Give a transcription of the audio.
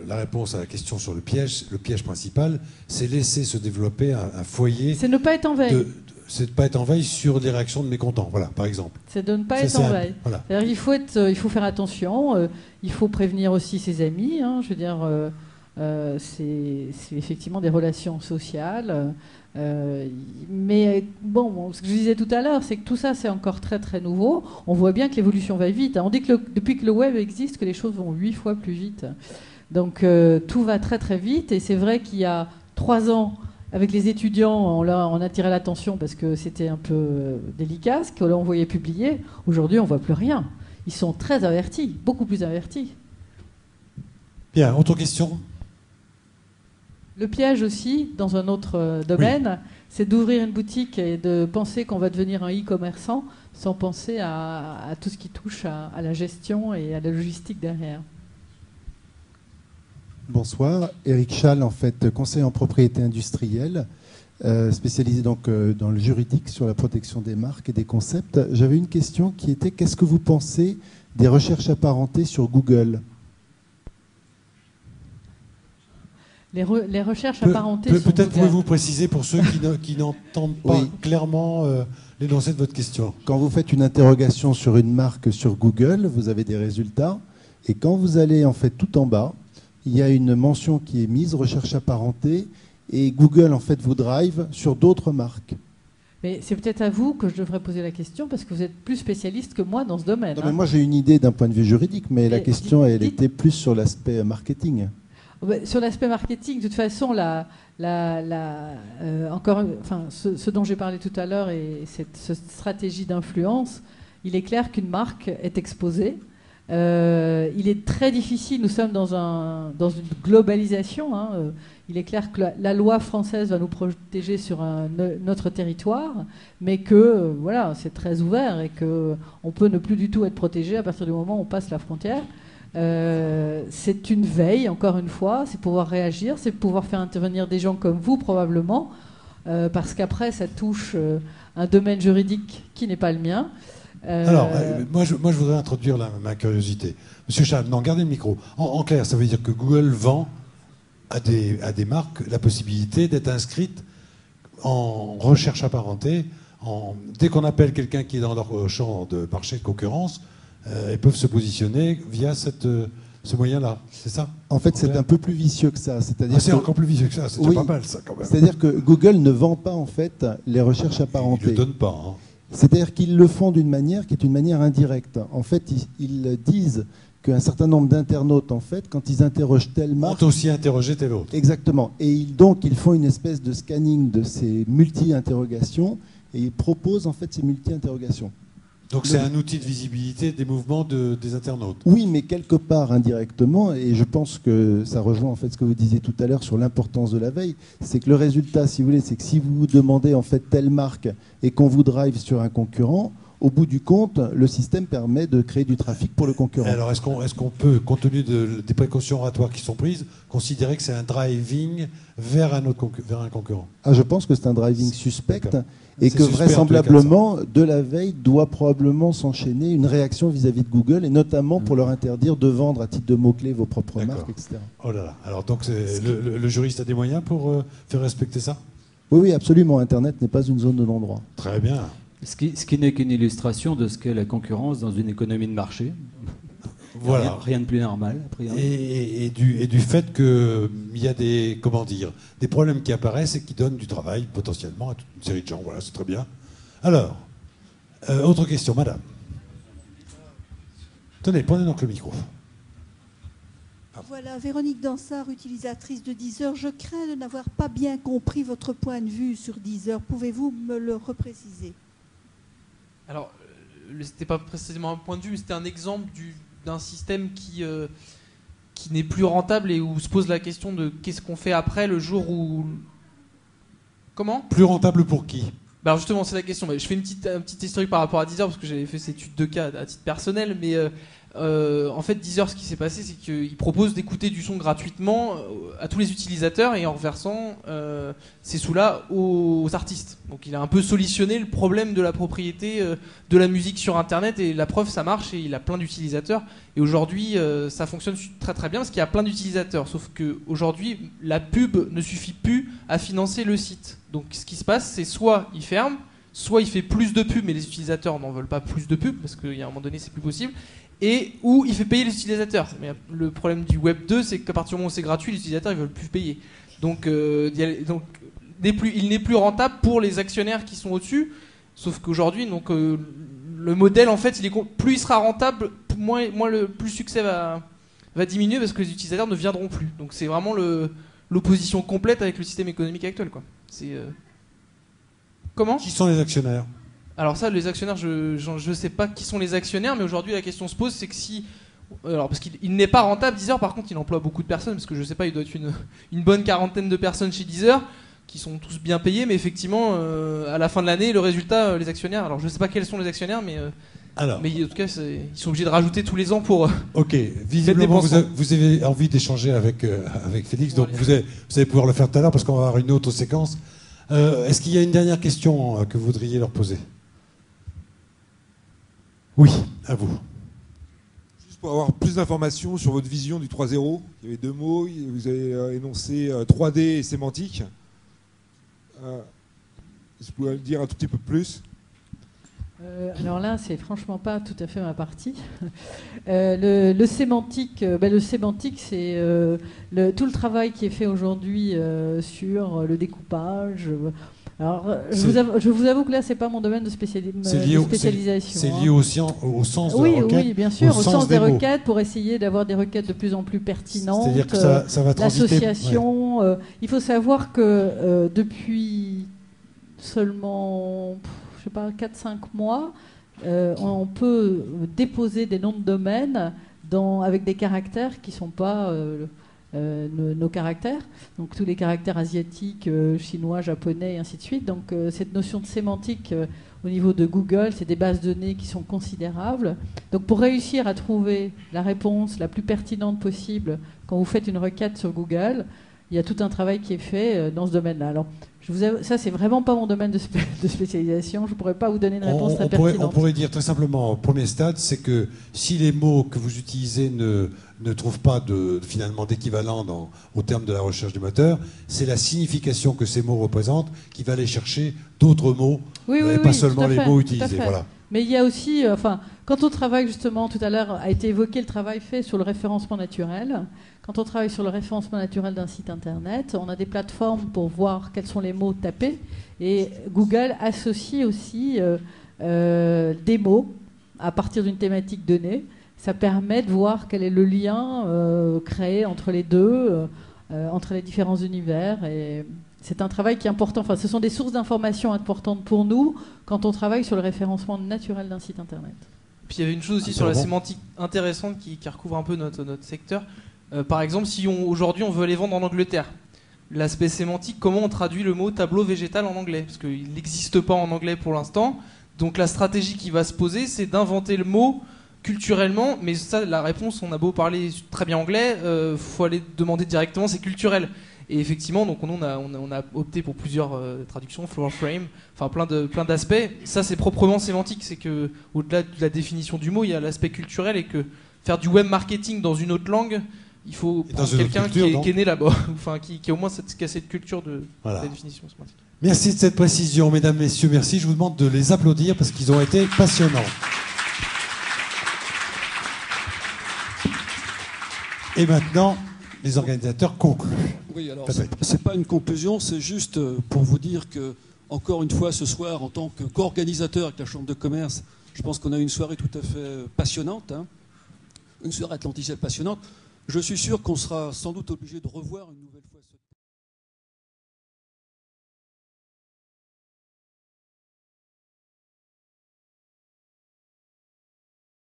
La réponse à la question sur le piège principal, c'est laisser se développer un foyer. C'est ne pas être en veille. C'est de ne pas être en veille sur des réactions de mécontents, voilà, par exemple. C'est de ne pas être en veille. Voilà. Il faut faire attention, il faut prévenir aussi ses amis. Hein, je veux dire, c'est effectivement des relations sociales. Mais bon, ce que je disais tout à l'heure, c'est que tout ça, c'est encore très très nouveau. On voit bien que l'évolution va vite. On dit que depuis que le web existe, que les choses vont 8 fois plus vite. Donc tout va très très vite. Et c'est vrai qu'il y a 3 ans, avec les étudiants, on attirait l'attention parce que c'était un peu délicat, ce que l'on voyait publier. Aujourd'hui, on ne voit plus rien. Ils sont très avertis, beaucoup plus avertis. Bien, autre question ? Le piège aussi, dans un autre domaine, c'est d'ouvrir une boutique et de penser qu'on va devenir un e-commerçant sans penser à tout ce qui touche à la gestion et à la logistique derrière. Bonsoir, Éric Schall, en fait, conseiller en propriété industrielle, spécialisé donc dans le juridique sur la protection des marques et des concepts. J'avais une question qui était, qu'est-ce que vous pensez des recherches apparentées sur Google ? Les recherches apparentées sur Google. Peut-être pouvez-vous préciser pour ceux qui n'entendent pas clairement l'énoncé de votre question. Quand vous faites une interrogation sur une marque sur Google, vous avez des résultats. Et quand vous allez en fait tout en bas, il y a une mention qui est mise, recherche apparentée, et Google en fait vous drive sur d'autres marques. Mais c'est peut-être à vous que je devrais poser la question, parce que vous êtes plus spécialiste que moi dans ce domaine. Non, mais moi j'ai une idée d'un point de vue juridique, mais la question elle était plus sur l'aspect marketing. Sur l'aspect marketing, de toute façon, ce dont j'ai parlé tout à l'heure et cette stratégie d'influence, il est clair qu'une marque est exposée. Il est très difficile, nous sommes dans une globalisation. Hein, il est clair que la loi française va nous protéger sur notre territoire, mais que voilà, c'est très ouvert et qu'on peut ne plus du tout être protégé à partir du moment où on passe la frontière. C'est une veille, encore une fois, c'est pouvoir réagir, c'est pouvoir faire intervenir des gens comme vous probablement, parce qu'après ça touche un domaine juridique qui n'est pas le mien. Alors, moi je voudrais introduire ma curiosité. Monsieur Schall, non, gardez le micro. En clair, ça veut dire que Google vend à des marques la possibilité d'être inscrite en recherche apparentée. Dès qu'on appelle quelqu'un qui est dans leur champ de marché de concurrence, ils peuvent se positionner via ce moyen-là, c'est ça ? En fait, c'est un peu plus vicieux que ça. C'est encore plus vicieux que ça, c'est déjà pas mal ça quand même. C'est-à-dire que Google ne vend pas en fait les recherches apparentées. Ils ne le donnent pas. Hein. C'est-à-dire qu'ils le font d'une manière qui est une manière indirecte. En fait, ils disent qu'un certain nombre d'internautes, en fait, quand ils interrogent telle marque... ont aussi interrogé telle autre. Exactement. Et donc, ils font une espèce de scanning de ces multi-interrogations et ils proposent, en fait, ces multi-interrogations. Donc c'est un outil de visibilité des mouvements des internautes. Oui, mais quelque part indirectement, et je pense que ça rejoint en fait ce que vous disiez tout à l'heure sur l'importance de la veille, c'est que le résultat, si vous voulez, c'est que si vous demandez en fait telle marque et qu'on vous drive sur un concurrent, au bout du compte, le système permet de créer du trafic pour le concurrent. Alors est-ce qu'on peut, compte tenu des précautions oratoires qui sont prises, considérer que c'est un driving vers un concurrent ? Ah, je pense que c'est un driving suspect. Et que suspect, vraisemblablement, de la veille doit probablement s'enchaîner une réaction vis-à-vis de Google, et notamment pour leur interdire de vendre à titre de mots-clés vos propres marques, etc. Oh là là. Alors donc le juriste a des moyens pour faire respecter ça ? Oui, absolument. Internet n'est pas une zone de non-droit. Très bien. Ce qui n'est qu'une illustration de ce qu'est la concurrence dans une économie de marché. Voilà. Rien de plus normal. Et du fait qu'il y a des problèmes qui apparaissent et qui donnent du travail potentiellement à toute une série de gens. Voilà, c'est très bien. Alors, autre question, madame. Tenez, prenez donc le micro. Voilà, Véronique Dansard, utilisatrice de Deezer. Je crains de n'avoir pas bien compris votre point de vue sur Deezer. Pouvez-vous me le repréciser ? Alors, c'était pas précisément un point de vue, mais c'était un exemple d'un système qui n'est plus rentable et où se pose la question de qu'est-ce qu'on fait après le jour où... Comment ? Plus rentable pour qui ? Alors justement, c'est la question. Je fais un petit historique par rapport à Deezer parce que j'avais fait cette étude de cas à titre personnel, mais En fait, Deezer, ce qui s'est passé, c'est qu'il propose d'écouter du son gratuitement à tous les utilisateurs et en reversant ces sous-là aux artistes. Donc il a un peu solutionné le problème de la propriété de la musique sur Internet, et la preuve, ça marche et il a plein d'utilisateurs. Et aujourd'hui, ça fonctionne très très bien parce qu'il y a plein d'utilisateurs. Sauf qu'aujourd'hui, la pub ne suffit plus à financer le site. Donc ce qui se passe, c'est soit il ferme, soit il fait plus de pubs, mais les utilisateurs n'en veulent pas plus de pubs parce qu'il y a un moment donné, c'est plus possible. Et où il fait payer les utilisateurs. Mais le problème du Web 2, c'est qu'à partir du moment où c'est gratuit, les utilisateurs ils veulent plus payer. Donc, il n'est plus rentable pour les actionnaires qui sont au-dessus. Sauf qu'aujourd'hui, le modèle, en fait, plus il sera rentable, moins le succès va diminuer parce que les utilisateurs ne viendront plus. Donc c'est vraiment l'opposition complète avec le système économique actuel, quoi. Comment ? Qui sont les actionnaires ? Alors ça, les actionnaires, je sais pas qui sont les actionnaires, mais aujourd'hui la question se pose, c'est que parce qu'il n'est pas rentable, Deezer, par contre il emploie beaucoup de personnes, parce que je sais pas, il doit être une bonne quarantaine de personnes chez Deezer, qui sont tous bien payés, mais effectivement, à la fin de l'année, le résultat, les actionnaires, alors je sais pas quels sont les actionnaires, mais en tout cas, ils sont obligés de rajouter tous les ans pour... Ok, visiblement vous avez envie d'échanger avec Félix, donc vous allez pouvoir le faire tout à l'heure, parce qu'on va avoir une autre séquence. Est-ce qu'il y a une dernière question que vous voudriez leur poser ? Oui, à vous. Juste pour avoir plus d'informations sur votre vision du 3.0, il y avait 2 mots, vous avez énoncé 3D et sémantique. Est-ce que vous pouvez me dire un tout petit peu plus ? Alors là, c'est franchement pas tout à fait ma partie. Le sémantique, c'est tout le travail qui est fait aujourd'hui sur le découpage. Alors, je vous avoue que là, c'est pas mon domaine de spécialisation. C'est lié au sens de oui, requête. Oui, bien sûr, au sens des requêtes, pour essayer d'avoir des requêtes de plus en plus pertinentes. C'est-à-dire que ça va transiter. L'association. Ouais. Il faut savoir que depuis seulement, je sais pas, 4-5 mois, on peut déposer des noms de domaine avec des caractères qui ne sont pas nos caractères, donc tous les caractères asiatiques, chinois, japonais et ainsi de suite. Donc cette notion de sémantique au niveau de Google, c'est des bases de données qui sont considérables. Donc pour réussir à trouver la réponse la plus pertinente possible quand vous faites une requête sur Google, il y a tout un travail qui est fait dans ce domaine-là. Alors, ça, c'est vraiment pas mon domaine de spécialisation. Je ne pourrais pas vous donner une réponse très pertinente. On pourrait dire très simplement, au premier stade, c'est que si les mots que vous utilisez ne trouvent pas finalement d'équivalent au terme de la recherche du moteur, c'est la signification que ces mots représentent qui va aller chercher d'autres mots, et pas seulement les mots utilisés. Voilà. Mais il y a aussi, quand on travaille justement, tout à l'heure a été évoqué le travail fait sur le référencement naturel. Quand on travaille sur le référencement naturel d'un site internet, on a des plateformes pour voir quels sont les mots tapés. Et Google associe aussi des mots à partir d'une thématique donnée. Ça permet de voir quel est le lien créé entre les deux, entre les différents univers. Et c'est un travail qui est important. Enfin, ce sont des sources d'informations importantes pour nous quand on travaille sur le référencement naturel d'un site internet. Puis il y avait une chose aussi sur la sémantique intéressante qui recouvre un peu notre secteur. Par exemple, si aujourd'hui on veut les vendre en Angleterre, l'aspect sémantique, comment on traduit le mot tableau végétal en anglais ? Parce qu'il n'existe pas en anglais pour l'instant. Donc la stratégie qui va se poser, c'est d'inventer le mot culturellement. Mais ça, la réponse, on a beau parler très bien anglais, faut aller demander directement, c'est culturel. Et effectivement, donc on a opté pour plusieurs traductions, floor frame, enfin plein d'aspects. Ça, c'est proprement sémantique, c'est que au-delà de la définition du mot, il y a l'aspect culturel, et que faire du web marketing dans une autre langue, il faut prendre quelqu'un qui est né là-bas, enfin qui a au moins cette culture de la définition sémantique. Merci de cette précision, mesdames, messieurs, merci. Je vous demande de les applaudir parce qu'ils ont été passionnants. Et maintenant, les organisateurs concluent. Oui, alors c'est pas une conclusion, c'est juste pour vous dire que, encore une fois, ce soir, en tant qu'organisateur avec la Chambre de commerce, je pense qu'on a une soirée tout à fait passionnante, une soirée atlanticienne passionnante. Je suis sûr qu'on sera sans doute obligé de revoir une nouvelle fois ce